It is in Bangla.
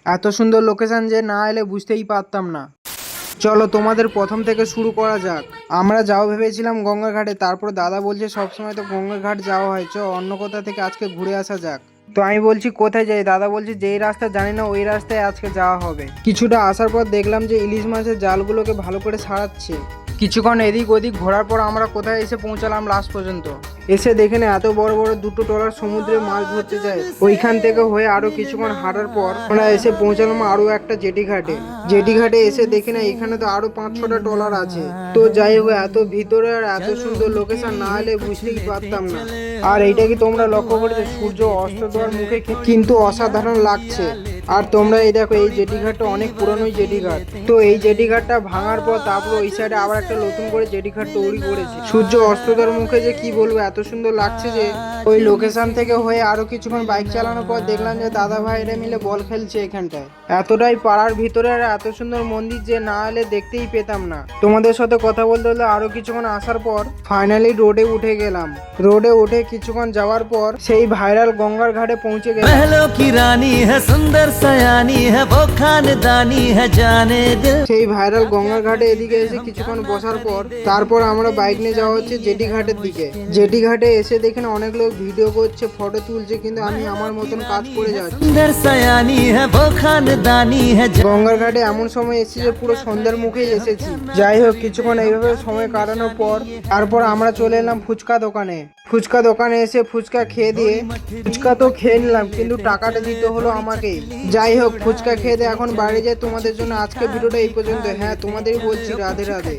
এত সুন্দর লোকেশন যে না এলে বুঝতেই পারতাম না। চলো তোমাদের প্রথম থেকে শুরু করা যাক। আমরা যাও ভেবেছিলাম গঙ্গার ঘাটে, তারপর দাদা বলছে সবসময় তো গঙ্গার ঘাট যাওয়া হয়, চ অন্য কোথা থেকে আজকে ঘুরে আসা যাক। তো আমি বলছি কোথায় যাই, দাদা বলছে যেই রাস্তা জানি না ওই রাস্তায় আজকে যাওয়া হবে। কিছুটা আসার পর দেখলাম যে ইলিশ মাছের জালগুলোকে ভালো করে সারাচ্ছে। কিছুক্ষণ এদিক ওদিক ঘোরার পর আমরা কোথায় এসে পৌঁছালাম লাস্ট পর্যন্ত। এসে দেখে না এত বড় বড় দুটো ট্রলার সমুদ্রে মাছ ধরতে যায়। ওইখান থেকে হয়ে আরো কিছুক্ষণ হাঁটার পর আমরা এসে পৌঁছালাম আরো একটা জেটি ঘাটে। জেটি ঘাটে এসে দেখে না এখানে তো আরো 5-6টা ট্রলার আছে। তো যাই হোক, এত ভিতরে আর এত সুন্দর লোকেশন না হলে বুঝতেই পারতাম না। আর এইটা কি তোমরা লক্ষ্য করেছো, সূর্য অস্ত দেওয়ার মুখে কিন্তু অসাধারণ লাগছে। আর তোমরা এই দেখো, এই জেটি ঘাটটা অনেক পুরনোই জেটি ঘাট। তো এই জেটি ঘাটটা ভাঙার পর তারপর ওই সাইডে আবার একটা নতুন করে জেটি ঘাট তৈরি করেছে। সূর্য অস্ত দেওয়ার মুখে যে কি বলবো, এত সুন্দর লাগছে যে ওই লোকেশন থেকে হয়ে আরো কিছুক্ষণ বাইক চালানোর পর দেখলাম যে দাদা ভাইরা মিলে বল খেলছে এখানটায়। এতটাই পাড়ার ভিতরে আর এত সুন্দর মন্দির যে না এলে দেখতেই পেতাম না। তোমাদের সাথে কথা বলতে বলতে আরো কিছুক্ষণ আসার পর ফাইনালি রোডে উঠে গেলাম। রোডে উঠে কিছুক্ষণ যাওয়ার পর সেই ভাইরাল গঙ্গার ঘাটে পৌঁছে গেলাম। महलों की रानी है, सुंदर सयानी है, वो खानदानी है, जाने दिल। সেই ভাইরাল গঙ্গার ঘাটে এদিকে এসে কিছুক্ষণ বসার পর তারপর আমরা বাইক নিয়ে যাওয়া হচ্ছে জেটি ঘাটের দিকে। জেটি ঘাটে এসে দেখেন অনেক লোক ভিডিও করছে, ফটো তুলছে, কিন্তু আমি আমার মতন কাজ করে যাচ্ছি। सुंदर सयानी है, वो खानदानी है, গঙ্গার ঘাটে এমন সময় এসেছি যে পুরো সন্ধ্যার মুখেই এসেছি। যাই হোক, কিছুক্ষণ এইভাবে সময় কাটানোর পর তারপর আমরা চলে এলাম ফুচকা দোকানে। ফুচকা দোকানে এসে ফুচকা খেয়ে দিয়ে ফুচকা তো খেয়ে নিলাম, কিন্তু টাকাটা দিতে হলো আমাকেই। যাই হোক, ফুচকা খেয়ে দিয়ে এখন বাড়ি যাই। তোমাদের জন্য আজকে ভিডিওটা এই পর্যন্ত। হ্যাঁ, তোমাদেরই বলছি রাধে রাধে।